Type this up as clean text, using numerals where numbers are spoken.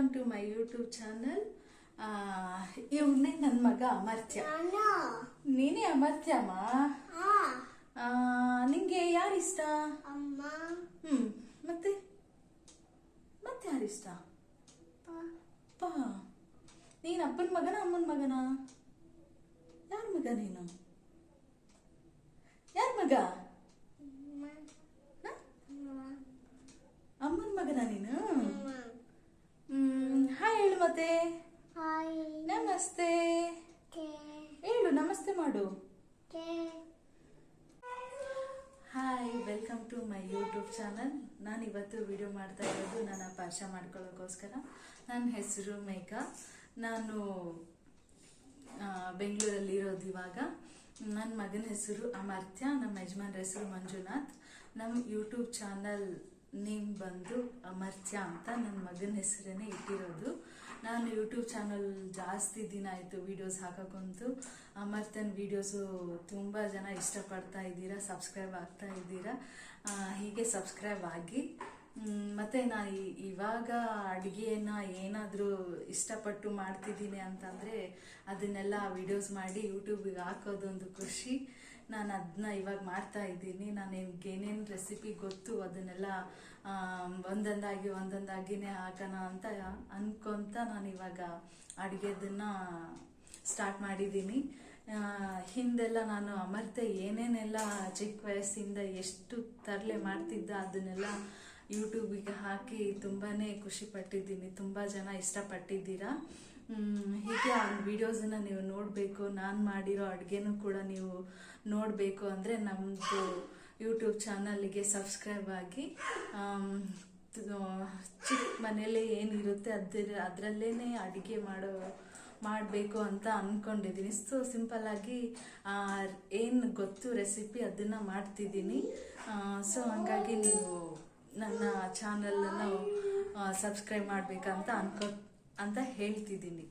Welcome to my YouTube channel. ಇವನೇ ನನ್ನ ಮಗ ಅಮರ್ತ್ಯ. ನೀನೇ ಅಮರ್ತ್ಯಮ್ಮ. ನಿಂಗೆ ಯಾರಿಷ್ಟ? ಅಮ್ಮ. ಮತ್ತೆ ಮತ್ತೆ ಯಾರಿಷ್ಟ? ಅಪ್ಪ. ನೀನ್ ಅಪ್ಪನ ಮಗನ ಅಮ್ಮನ ಮಗನ? ಯಾರ ಮಗ ನೀನು? ಯಾರ ಮಗ? ಅಮ್ಮನ ಮಗನ ನೀನು? ಹಾಯ್ ಹೇಳು ಮತ್ತೆ. ನಮಸ್ತೆ ಹೇಳು, ನಮಸ್ತೆ ಮಾಡು. Hi, welcome to my YouTube channel. ನಾನು ಇವತ್ತು ವಿಡಿಯೋ ಮಾಡ್ತಾ ಇರೋದು ನನ್ನ ಪರಿಚಯ ಮಾಡ್ಕೊಳ್ಳೋಕ್ಕೋಸ್ಕರ. ನನ್ನ ಹೆಸರು ಮೇಘಾ. ನಾನು ಬೆಂಗಳೂರಲ್ಲಿರೋದು ಇವಾಗ. ನನ್ನ ಮಗನ ಹೆಸರು ಅಮರ್ತ್ಯ, ನಮ್ಮ ಯಜಮಾನ್ರ ಹೆಸರು ಮಂಜುನಾಥ್. ನಮ್ಮ ಯೂಟ್ಯೂಬ್ ಚಾನಲ್ ನೇಮ್ ಬಂದು ಅಮರ್ತ್ಯ ಅಂತ ನನ್ನ ಮಗನ ಹೆಸರನ್ನೇ ಇಟ್ಟಿರೋದು. ನಾನು ಯೂಟ್ಯೂಬ್ ಚಾನಲ್ ಜಾಸ್ತಿ ದಿನ ಆಯಿತು ವೀಡಿಯೋಸ್ ಹಾಕೋಕ್ಕಂತೂ. ಅಮರ್ತ್ಯನ ವೀಡಿಯೋಸು ತುಂಬ ಜನ ಇಷ್ಟಪಡ್ತಾ ಇದ್ದೀರಾ, ಸಬ್ಸ್ಕ್ರೈಬ್ ಆಗ್ತಾ ಇದ್ದೀರಾ. ಹೀಗೆ ಸಬ್ಸ್ಕ್ರೈಬ್ ಆಗಿ. ಮತ್ತು ನಾನು ಇವಾಗ ಅಡುಗೆಯನ್ನು ಏನಾದರೂ ಇಷ್ಟಪಟ್ಟು ಮಾಡ್ತಿದ್ದೀನಿ ಅಂತಂದರೆ ಅದನ್ನೆಲ್ಲ ವೀಡಿಯೋಸ್ ಮಾಡಿ ಯೂಟ್ಯೂಬಿಗೆ ಹಾಕೋದೊಂದು ಖುಷಿ. ನಾನು ಅದನ್ನ ಇವಾಗ ಮಾಡ್ತಾ ಇದ್ದೀನಿ. ನನಗೆ ಏನೇನು ರೆಸಿಪಿ ಗೊತ್ತು ಅದನ್ನೆಲ್ಲ ಒಂದೊಂದಾಗಿನೇ ಹಾಕೋಣ ಅಂತ ಅನ್ಕೊಂತ ನಾನು ಇವಾಗ ಅಡುಗೆದನ್ನು ಸ್ಟಾರ್ಟ್ ಮಾಡಿದ್ದೀನಿ. ಹಿಂದೆಲ್ಲ ನಾನು ಅಮರ್ತ್ಯ ಏನೇನೆಲ್ಲ ಚಿಕ್ಕ ವಯಸ್ಸಿಂದ ಎಷ್ಟು ತರಲೆ ಮಾಡ್ತಿದ್ದ ಅದನ್ನೆಲ್ಲ ಯೂಟ್ಯೂಬಿಗೆ ಹಾಕಿ ತುಂಬಾ ಖುಷಿ ಪಟ್ಟಿದ್ದೀನಿ. ತುಂಬ ಜನ ಇಷ್ಟಪಟ್ಟಿದ್ದೀರಾ. ಹೀಗೆ ಆ ವಿಡಿಯೋಸನ್ನು ನೀವು ನೋಡಬೇಕು, ನಾನು ಮಾಡಿರೋ ಅಡುಗೆನೂ ಕೂಡ ನೀವು ನೋಡಬೇಕು ಅಂದರೆ ನಮ್ಮದು ಯೂಟ್ಯೂಬ್ ಚಾನಲ್ಗೆ ಸಬ್ಸ್ಕ್ರೈಬ್ ಆಗಿ. ಚಿಕ್ಕ ಮನೇಲಿ ಏನಿರುತ್ತೆ ಅದರಲ್ಲೇ ಅಡುಗೆ ಮಾಡಬೇಕು ಅಂತ ಅಂದ್ಕೊಂಡಿದ್ದೀನಿ. ಸೊ ಸಿಂಪಲ್ಲಾಗಿ ಏನು ಗೊತ್ತು ರೆಸಿಪಿ ಅದನ್ನು ಮಾಡ್ತಿದ್ದೀನಿ. ಸೊ ಹಂಗಾಗಿ ನೀವು ನನ್ನ ಚಾನಲನ್ನು ಸಬ್ಸ್ಕ್ರೈಬ್ ಮಾಡಬೇಕಂತ ಅಂತ ಹೇಳ್ತಿದ್ದೀನಿ.